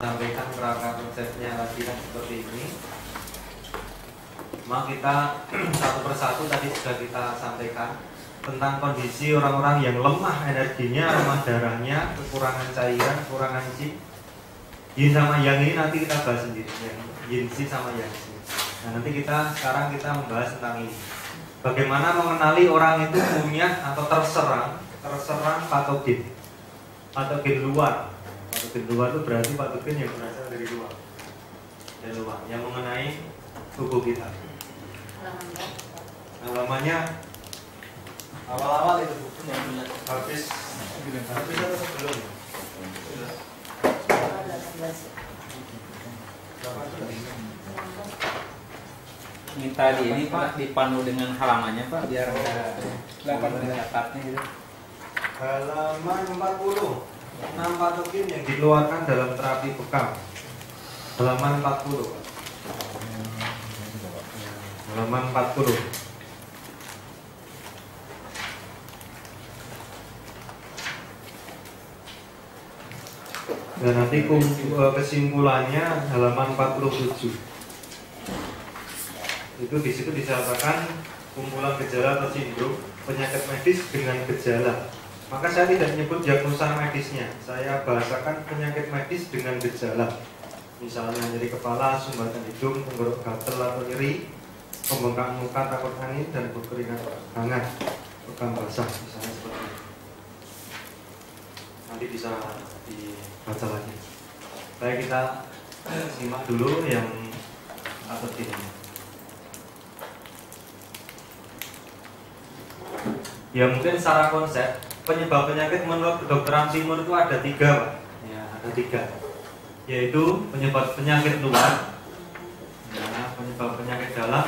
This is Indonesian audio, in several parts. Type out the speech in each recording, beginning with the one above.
Sampaikan kerangka konsepnya lagi kan seperti ini. Memang kita satu persatu tadi sudah kita sampaikan tentang kondisi orang-orang yang lemah energinya, lemah darahnya, kekurangan cairan, kekurangan yin. Yin sama yang ini nanti kita bahas sendiri, yin si sama yang si. Nah nanti sekarang kita membahas tentang ini. Bagaimana mengenali orang itu punya atau terserang patogen luar. Patogen luar itu berarti patogen yang berasal dari luar, yang mengenai tubuh kita. Halamannya awal-awal itu habis atau sebelum? Minta ini Pak dipandu dengan halamannya Pak biar catatnya gitu. Halaman 40. 6 patogen yang dikeluarkan dalam terapi bekam. Halaman 40. Halaman 40. Dan nanti kesimpulannya halaman 47. Itu di situ disampaikan kumpulan gejala atau sindrom penyakit medis dengan gejala. Maka saya tidak menyebut diagnosa medisnya, saya bahasakan penyakit medis dengan gejala. Misalnya nyeri kepala, sumbatan hidung, tenggorok gatel atau nyeri, pembengkakan muka, takut angin, dan berkeringat hangat, pegang basah, misalnya seperti itu. Nanti bisa dibaca lagi. Baik, kita simak dulu yang atas ini. Ya mungkin secara konsep penyebab penyakit menurut kedokteran timur itu ada 3 Pak. Ya, ada 3. Yaitu penyebab penyakit luar, ya, penyebab penyakit dalam,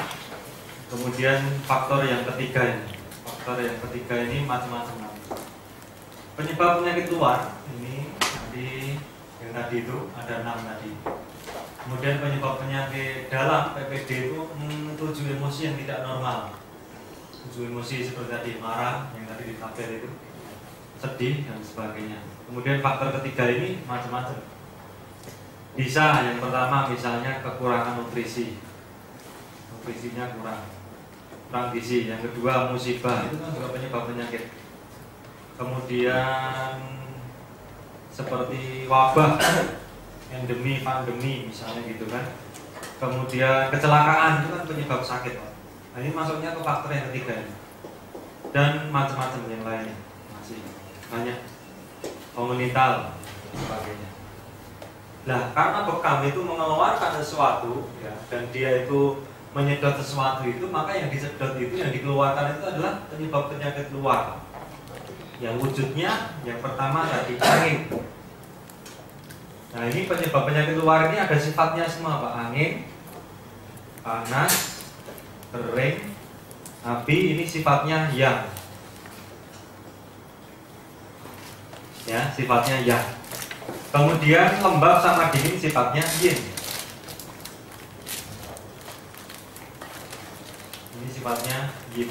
kemudian faktor yang ketiga ini. Faktor yang ketiga ini macam-macam. Penyebab penyakit luar ini yang tadi itu ada 6 tadi. Kemudian penyebab penyakit dalam PPD itu 7 emosi yang tidak normal. 7 emosi seperti tadi marah yang tadi di tabel itu, sedih dan sebagainya. Kemudian faktor ketiga ini macam-macam. Bisa yang pertama misalnya kekurangan nutrisinya kurang gizi. Yang kedua musibah, itu kan juga penyebab penyakit. Kemudian seperti wabah, endemi, pandemi misalnya gitu kan. Kemudian kecelakaan, itu kan penyebab sakit. Nah ini masuknya ke faktor yang ketiga ini. Dan macam-macam yang lainnya masih banyak, komunital dan sebagainya. Nah karena bekam itu mengeluarkan sesuatu ya, dan dia itu menyedot sesuatu itu, maka yang disedot itu, yang dikeluarkan itu adalah penyebab penyakit luar. Yang wujudnya yang pertama tadi angin. Nah ini penyebab penyakit luar ini ada sifatnya semua Pak. Angin, panas, kering, api, ini sifatnya yang. Ya, sifatnya yang. Kemudian lembab sama dingin sifatnya yin. Ini sifatnya yin.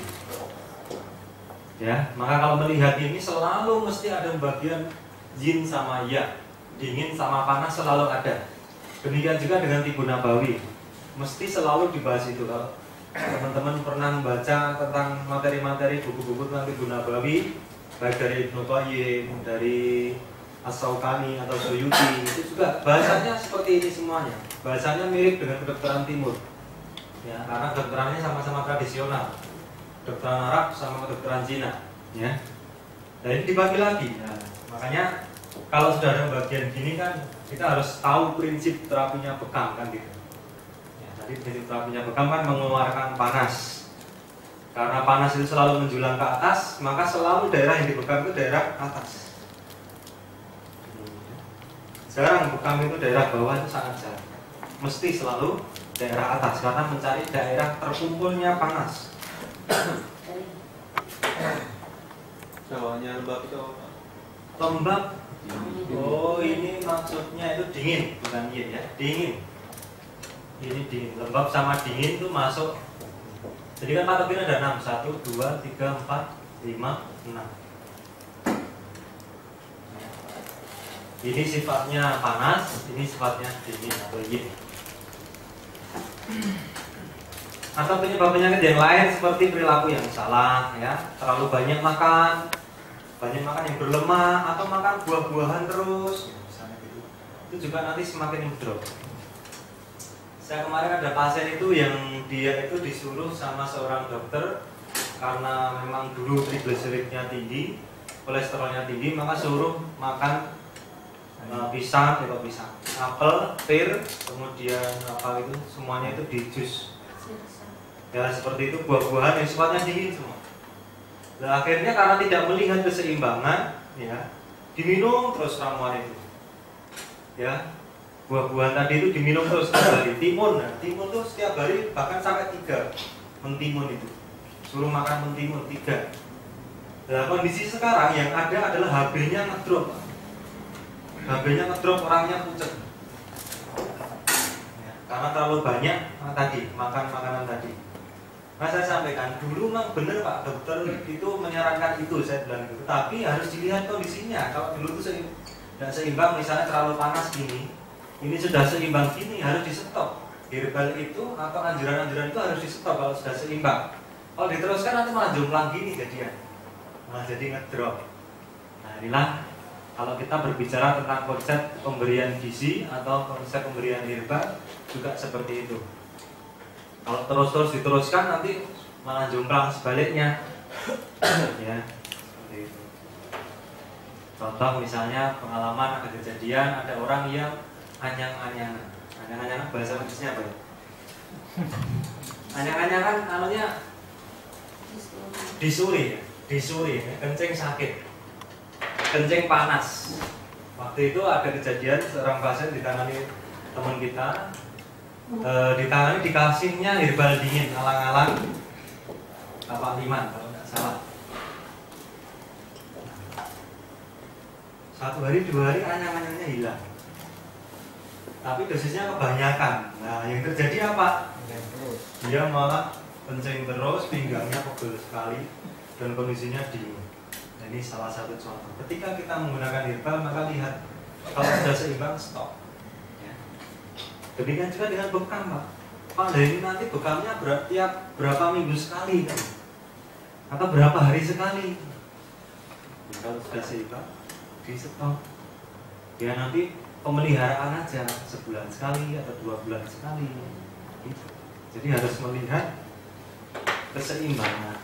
Ya, maka kalau melihat ini selalu mesti ada bagian yin sama yang. Dingin sama panas selalu ada. Demikian juga dengan tibu nabawi. Mesti selalu dibahas itu. Kalau teman-teman pernah membaca tentang materi-materi buku-buku tentang tibu nabawi, baik dari Ibnu Qayyim, dari As-Syaukani atau Suyuti, itu juga bahasanya seperti ini semuanya. Bahasanya mirip dengan kedokteran timur. Ya, karena kedokterannya sama-sama tradisional. Kedokteran Arab sama kedokteran Cina, ya. Nah, ini dibagi lagi. Nah, makanya kalau sudah ada bagian gini kan kita harus tahu prinsip terapinya bekam kan gitu. Ya, tadi prinsip terapinya bekam kan mengeluarkan panas. Karena panas itu selalu menjulang ke atas, maka selalu daerah yang dibekam itu daerah atas. Sekarang bekam itu daerah bawah itu sangat jarang. Mesti selalu daerah atas karena mencari daerah terkumpulnya panas. Soalnya lembab itu Lembab. Oh, ini maksudnya itu dingin, bukan yin ya, dingin. Ini dingin. Lembab sama dingin itu masuk. Jadi kan patogen ada 6, 1, 2, 3, 4, 5, 6. Ini sifatnya panas, ini sifatnya dingin atau yin. Atau penyebab-penyakit yang lain seperti perilaku yang salah, ya, terlalu banyak makan yang berlemak, atau makan buah-buahan terus, misalnya gitu. Itu juga nanti semakin drop. Saya kemarin ada pasien itu yang dia itu disuruh sama seorang dokter karena memang dulu trigliseridnya tinggi, kolesterolnya tinggi, maka suruh makan pisang, apel, pir, kemudian apa itu semuanya itu di jus. Ya seperti itu, buah-buahan yang sifatnya dingin semua. Nah, akhirnya karena tidak melihat keseimbangan, ya diminum terus ramuan itu. Ya, buah-buahan tadi itu diminum terus setiap hari. Timun, nah, timun tuh setiap hari bahkan sampai 3 mentimun itu. Suruh makan mentimun 3. Nah, kondisi sekarang yang ada adalah HB-nya ngedrop. HB-nya ngedrop, orangnya pucat. Ya, karena terlalu banyak tadi makan makanan tadi. Nah, saya sampaikan dulu memang benar Pak dokter itu menyarankan itu, saya bilang gitu. Tapi harus dilihat kondisinya. Kalau dulu itu tidak seimbang, misalnya terlalu panas gini, ini sudah seimbang gini, harus di stop. Herbal itu atau anjuran-anjuran itu harus di stop kalau sudah seimbang. Kalau diteruskan nanti malah jomplang gini jadinya, malah jadi ngedrop. Nah inilah kalau kita berbicara tentang konsep pemberian gizi atau konsep pemberian herbal juga seperti itu. Kalau terus-terus diteruskan nanti malah jomplang sebaliknya. Ya, seperti itu. Contoh misalnya pengalaman ada kejadian ada orang yang anyang-anyangan bahasa Inggrisnya apa ya? Anyang-anyangan namanya disuri ya, kencing sakit, kencing panas. Waktu itu ada kejadian seorang pasien ditangani teman kita. Ditangani dikasihnya herbal dingin alang-alang Bapak Liman kalau nggak salah. 1 hari 2 hari anyang-anyangnya hilang, tapi dosisnya kebanyakan. Nah yang terjadi apa? Dia malah kencing terus, pinggangnya pegel sekali dan kondisinya dingin. Nah, ini salah satu contoh. Ketika kita menggunakan herbal maka lihat kalau sudah seimbang stop. Demikian juga dengan bekam Pak. Pak ini nanti bekamnya tiap berapa minggu sekali kan? Atau berapa hari sekali? Kalau sudah seimbang di stop. Ya nanti pemeliharaan aja sebulan sekali atau 2 bulan sekali. Jadi harus melihat keseimbangan.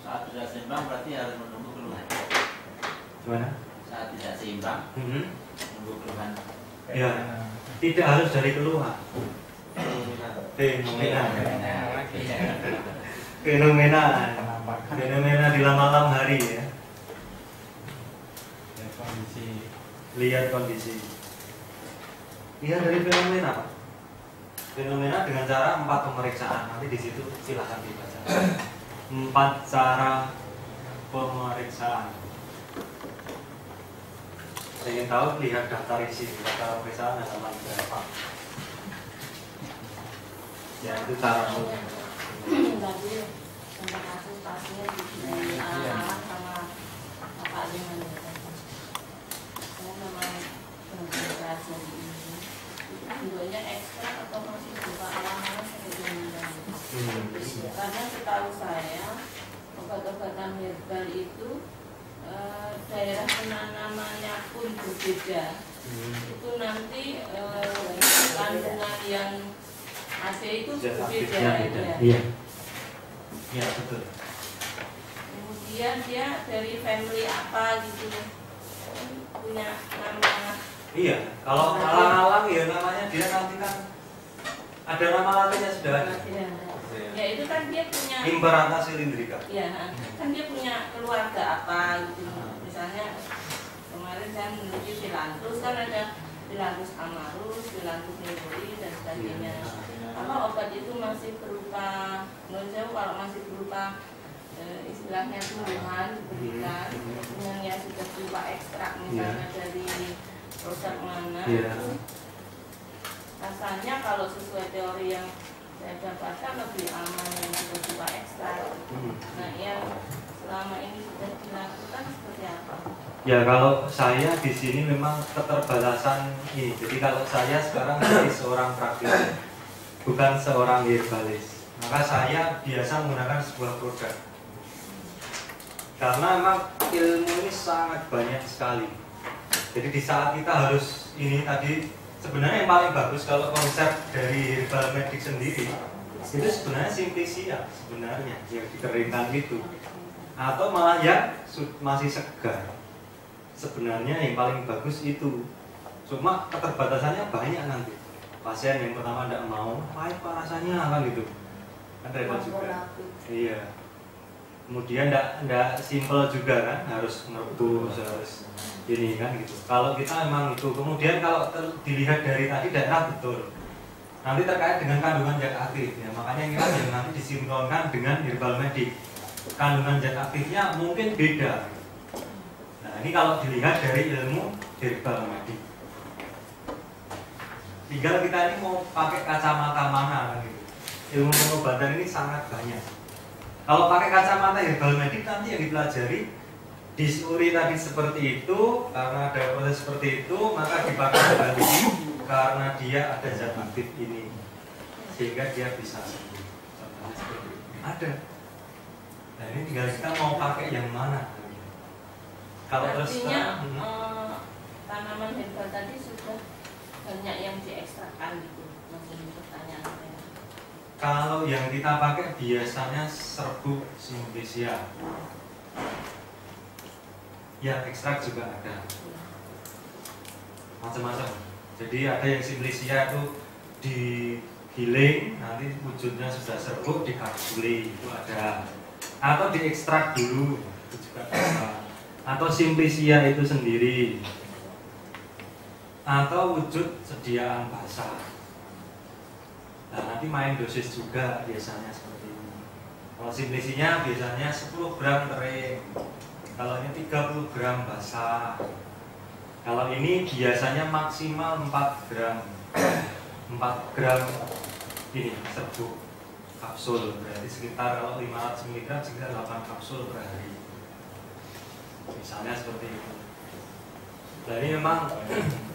Saat tidak seimbang berarti harus menunggu keluhan. Gimana? Saat tidak seimbang, menunggu keluhan. Ya, tidak harus dari keluhan. Fenomena di malam hari ya. Lihat kondisi. Lihat dari fenomena. Fenomena dengan cara 4 pemeriksaan. Nanti di situ silahkan dibaca. 4 cara pemeriksaan. Saya ingin tahu, lihat daftar isi daftar pemeriksaan halaman berapa. Ya itu cara Tadi tentang kasus pasien di anak sama Pak Liman. Saya memang penjelasan ini. Bentuknya ekstrak atau masih berupa alam-alam seperti ini. Karena setahu saya obat-obatan herbal itu daerah penanamannya pun berbeda. Itu nanti kandungan yang ada itu berbeda. Iya. Iya betul. Kemudian dia dari family apa gitu, punya nama. Iya. Kalau alang-alang ya namanya dia nanti kan ada nama latinnya sudah ada. Ya itu kan dia punya. Imperata cylindrica. Ya, kan dia punya keluarga apa gitu. Misalnya kemarin saya menuju Philanthus kan ada Philanthus amarus, Philanthus nigori dan sebagainya. Kalau obat itu masih berupa, menurut saya kalau masih berupa istilahnya tumbuhan diberikan dengan yang sudah berupa ekstrak misalnya dari produk mana, rasanya kalau sesuai teori yang saya dapatkan lebih aman yang sudah berupa ekstrak. Nah yang selama ini sudah dilakukan seperti apa? Ya kalau saya di sini memang keterbatasan ini. Jadi kalau saya sekarang jadi seorang praktisi, bukan seorang herbalis. Maka saya biasa menggunakan sebuah produk. Karena memang ilmu ini sangat banyak sekali. Jadi di saat kita harus ini tadi, sebenarnya yang paling bagus kalau konsep dari herbal medik sendiri itu sebenarnya simplisia sebenarnya yang dikeringkan itu, atau malah yang masih segar. Sebenarnya yang paling bagus itu, cuma keterbatasannya banyak nanti. Pasien yang pertama tidak mau, pahit pak rasanya kan gitu, kan repot juga. Iya. Kemudian tidak simple juga kan, harus merebus, harus ini kan gitu. Kalau kita memang itu, kemudian kalau dilihat dari tadi daerah betul. Nanti terkait dengan kandungan zat aktif, ya makanya kita yang nanti disinkronkan dengan herbal medik. Kandungan zat aktifnya mungkin beda. Nah ini kalau dilihat dari ilmu herbal medik. Tinggal kita ini mau pakai kacamata mana kan gitu. Ilmu pengobatan ini sangat banyak. Kalau pakai kacamata herbal medik nanti yang dipelajari disuri tadi seperti itu, karena ada proses seperti itu maka dipakai kembali karena dia ada zat aktif ini sehingga dia bisa sembuh. Ada. Nah ini tinggal kita mau pakai yang mana. Kalau artinya tanaman herbal tadi sudah banyak yang diekstrakkan gitu. Mungkin pertanyaan saya. Kalau yang kita pakai biasanya serbuk simplisia. Ya ekstrak juga ada. Macam-macam. Jadi ada yang simplisia itu digiling, nanti wujudnya sudah serbuk, dikapsuli itu ada. Atau diekstrak dulu itu juga bisa. Atau simplisia itu sendiri, atau wujud sediaan basah. Nah nanti main dosis juga biasanya seperti ini. Kalau simplisinya biasanya 10 gram kering, kalau ini 30 gram basah. Kalau ini biasanya maksimal 4 gram 4 gram ini serbuk kapsul, berarti sekitar kalau 500 mg sekitar 8 kapsul per hari. Misalnya seperti itu. Nah ini memang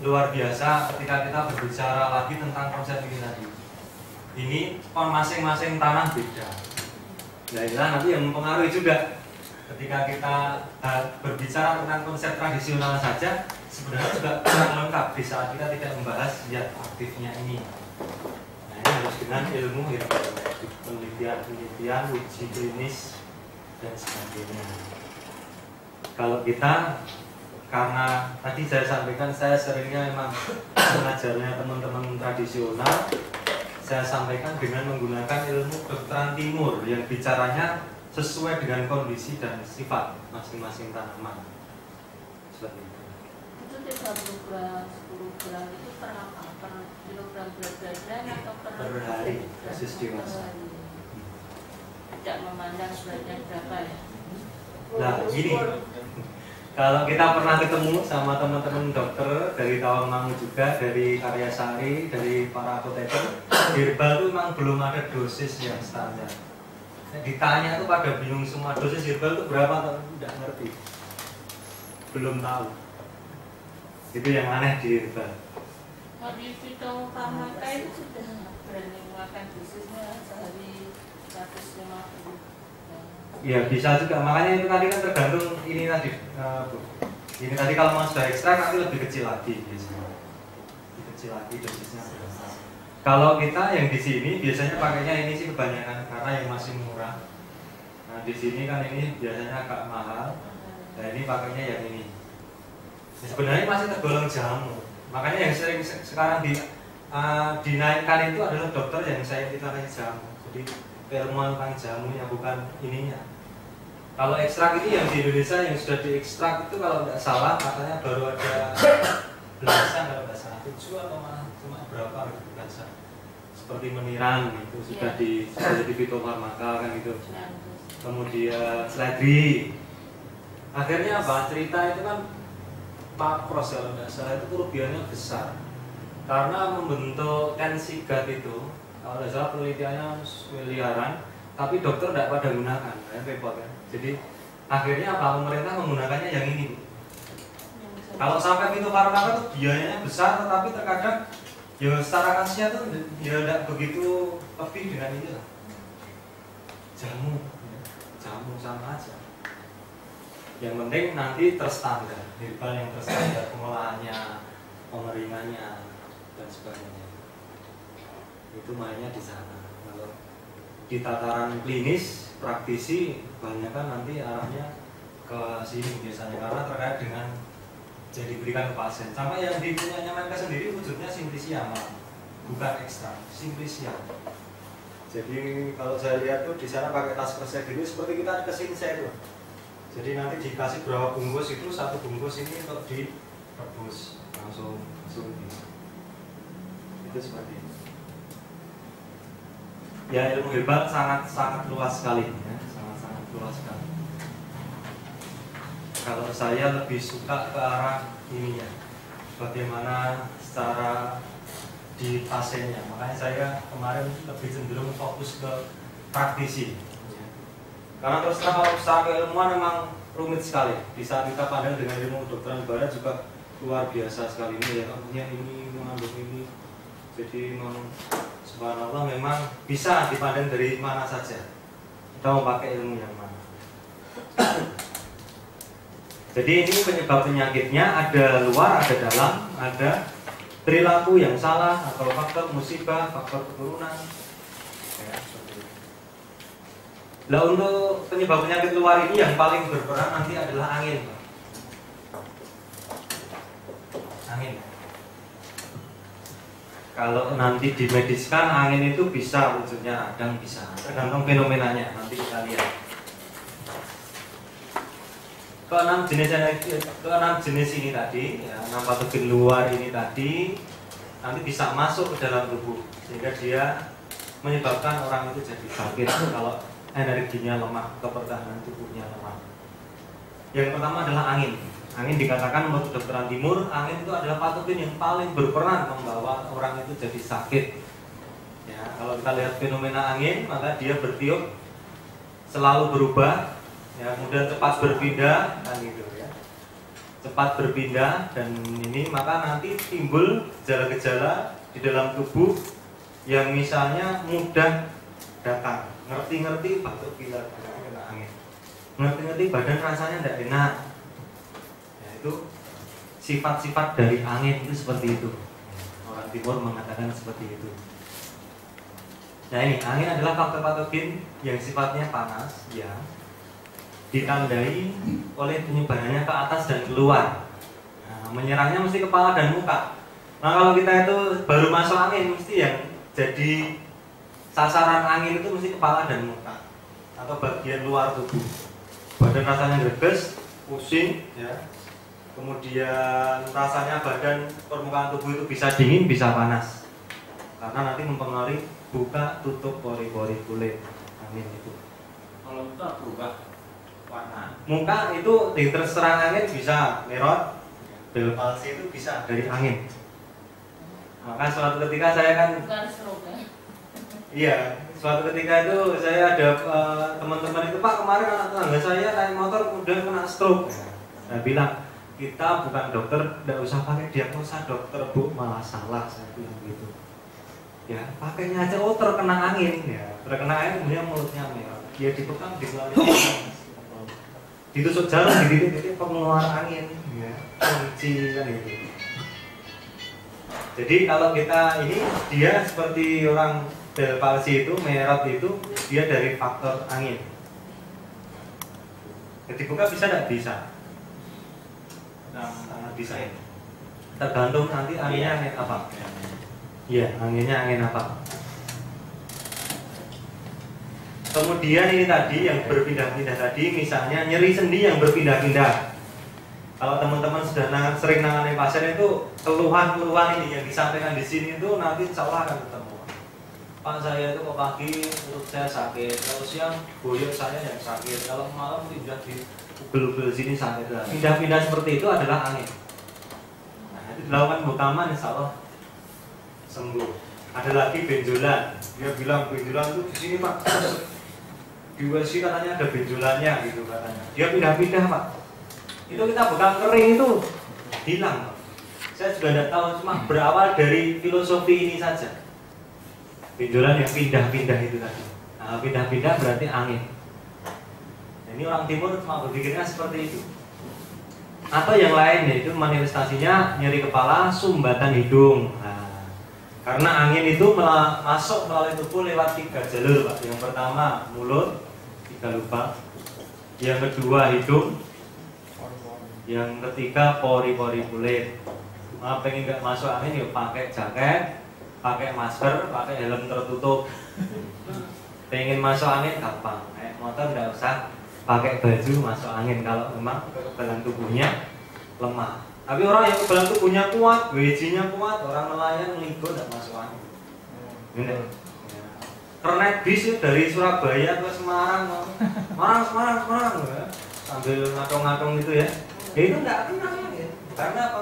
luar biasa ketika kita berbicara lagi tentang konsep ini tadi. Ini masing-masing tanah beda. Nah inilah nanti yang mempengaruhi juga. Ketika kita berbicara tentang konsep tradisional saja, sebenarnya juga kurang lengkap di saat kita tidak membahas zat aktifnya ini. Nah ini harus dengan ilmu penelitian, uji klinis dan sebagainya. Kalau kita, karena tadi saya sampaikan saya seringnya memang mengajarnya teman-teman tradisional, saya sampaikan dengan menggunakan ilmu kedokteran timur yang bicaranya sesuai dengan kondisi dan sifat masing-masing tanaman. Seperti itu. Itu 30 gram, 10 gram itu per apa? Per kilogram berat badan atau per hari dosis dewasa. Tidak memandang beratnya berapa ya? Nah gini, kalau kita pernah ketemu sama teman-teman dokter dari Tawangmangu juga, dari Karyasari, dari para apoteker, herbal itu memang belum ada dosis yang standar. Ditanya itu pada bingung semua, dosis herbal itu berapa? Tidak ngerti, belum tahu. Itu yang aneh di herbal. Habis fitofarmaka itu sudah berani makan dosisnya sehari 150. Ya bisa juga, makanya itu tadi kan tergantung ini tadi Bu. Ini tadi kalau mau sudah ekstrak nanti lebih kecil lagi biasanya. Lebih kecil lagi dosisnya. Kalau kita yang di sini biasanya pakainya ini sih kebanyakan karena yang masih murah. Nah di sini kan ini biasanya agak mahal. Nah ini pakainya yang ini. Sebenarnya masih tergolong jamu. Makanya yang sering sekarang dinaikkan itu adalah dokter yang saya pakai jamu. Jadi ilmuwan tentang jamunya, bukan ininya. Kalau ekstrak ini yang di Indonesia yang sudah diekstrak itu kalau tidak salah katanya baru ada belasan, kalau tidak salah 7 atau malah cuma berapa gitu kan. Seperti meniran itu sudah jadi fitofarmaka kan gitu. Kemudian seledri. Akhirnya apa? Cerita itu kan Papros kalau tidak salah itu kerugiannya besar. Karena membentuk tensigat itu, kalau tidak salah penelitiannya miliaran, tapi dokter tidak pada gunakan, repot kan. Jadi Akhirnya apa? Pemerintah menggunakannya yang ini. Kalau sampai pintu paru-paru tuh biayanya besar, tetapi terkadang ya secara khasiat tuh ya tidak begitu lebih dengan ini lah. Jamu sama aja. Yang penting nanti terstandar, herbal yang terstandar pengolahannya, pengeringannya dan sebagainya. Itu mainnya di sana. Kalau di tataran klinis, praktisi, banyak kan nanti arahnya ke sini biasanya karena terkait dengan jadi diberikan ke pasien. Sama yang dipunyanya Menkes sendiri wujudnya simplisia malah, bukan ekstra, simplisia. Jadi kalau saya lihat tuh di sana pakai tas kresek gitu seperti kita ke Sinsei tuh. Jadi nanti dikasih berapa bungkus itu, satu bungkus ini untuk direbus langsung itu seperti ini. Ya ilmu herbal sangat luas sekali ya, sangat luas sekali. Kalau saya lebih suka ke arah ininya, bagaimana secara di pasiennya, makanya saya kemarin lebih cenderung fokus ke praktisi. Karena terus terang kalau secara keilmuan memang rumit sekali. Di saat kita pandang dengan ilmu kedokteran barat juga luar biasa sekali ini ya, punya ini mengandung ini. Jadi memang subhanallah memang bisa dipandang dari mana saja. Kita mau pakai ilmu yang mana. Jadi ini penyebab penyakitnya ada luar, ada dalam, ada perilaku yang salah atau faktor musibah, faktor keturunan. Ya, seperti itu. Nah untuk penyebab penyakit luar ini yang paling berperan nanti adalah angin. Angin. Kalau nanti dimediskan angin itu bisa wujudnya radang bisa, tergantung fenomenanya. Nanti kita lihat. Keenam jenis ini tadi, ya, 6 patogen luar ini tadi nanti bisa masuk ke dalam tubuh sehingga dia menyebabkan orang itu jadi sakit kalau energinya lemah, kepertahanan tubuhnya lemah. Yang pertama adalah angin. Angin dikatakan menurut kedokteran timur, angin itu adalah patogen yang paling berperan membawa orang itu jadi sakit. Ya, kalau kita lihat fenomena angin, maka dia bertiup selalu berubah. Ya, kemudian cepat berpindah kan gitu ya. Cepat berpindah dan ini maka nanti timbul gejala-gejala di dalam tubuh yang misalnya mudah datang. Ngerti-ngerti batuk pilek kena angin. Ngerti-ngerti badan rasanya tidak enak. Ya, itu sifat-sifat dari angin itu seperti itu. Orang timur mengatakan seperti itu. Nah ini angin adalah faktor patogen yang sifatnya panas ya. Ditandai oleh penyebarannya ke atas dan keluar. Nah, menyerangnya mesti kepala dan muka. Nah kalau kita itu baru masuk angin, mesti yang jadi sasaran angin itu mesti kepala dan muka atau bagian luar tubuh. Badan rasanya greges, pusing, ya. Kemudian rasanya badan permukaan tubuh itu bisa dingin, bisa panas. Karena nanti mempengaruhi buka tutup pori-pori kulit angin itu. Kalau itu berubah warna. Muka itu terserang angin bisa merot, bel palsi itu bisa dari angin. Maka suatu ketika saya kan iya, suatu ketika itu saya ada teman-teman itu, Pak kemarin anak tetangga saya naik motor kemudian kena stroke. Saya bilang kita bukan dokter, tidak usah pakai diagnosa dokter bu, malah salah saya bilang gitu. Ya pakainya aja, oh terkena angin ya, terkena angin kemudian mulutnya merah, dia dipekam di ditusuk jarum di titik-titik pengeluar angin, ya, kunci kan gitu. Jadi kalau kita ini dia seperti orang bel palsi itu, merot itu dia dari faktor angin. Dibuka bisa tidak bisa? Sangat bisa. Tergantung nanti anginnya angin apa. Iya, anginnya angin apa. Kemudian ini tadi yang berpindah-pindah tadi, misalnya nyeri sendi yang berpindah-pindah. Kalau teman-teman sudah sering nangani pasien itu keluhan-keluhan ini yang disampaikan di sini itu nanti insya Allah akan ketemu. Pak saya itu kok pagi perut saya sakit, kalau siang boyok saya yang sakit, kalau malam pindah di ubel-ubel sini sakit. Pindah-pindah seperti itu adalah angin. Nah itu dilakukan muktamar insya Allah sembuh. Ada lagi benjolan, dia bilang benjolan itu di sini Pak. di WC katanya ada benjolannya gitu katanya. Dia pindah-pindah Pak. Itu kita bekam kering itu hilang Pak. Saya juga tidak tahu, cuma berawal dari filosofi ini saja. Benjolan yang pindah-pindah itu tadi. Nah, pindah-pindah berarti angin. Nah, ini orang timur cuma berpikirnya seperti itu. Atau yang lain yaitu manifestasinya nyeri kepala, sumbatan hidung. Nah, karena angin itu masuk melalui tubuh lewat 3 jalur Pak. Yang pertama mulut, 3 lubang. Yang kedua hidung. Yang ketiga pori-pori kulit. Nah, pengen nggak masuk angin yuk pakai jaket, pakai masker, pakai helm tertutup. Pengen masuk angin gampang. Motor nggak usah pakai baju masuk angin kalau memang kekebalan tubuhnya lemah. Tapi orang yang kekebalan tubuhnya kuat, WC-nya kuat, orang nelayan ngikut tidak masuk angin. Ini. Kernet bis dari Surabaya ke Semarang, Semarang, ya. Sambil ngatung-ngatung gitu ya. Ya itu nggak kena ya. Karena apa?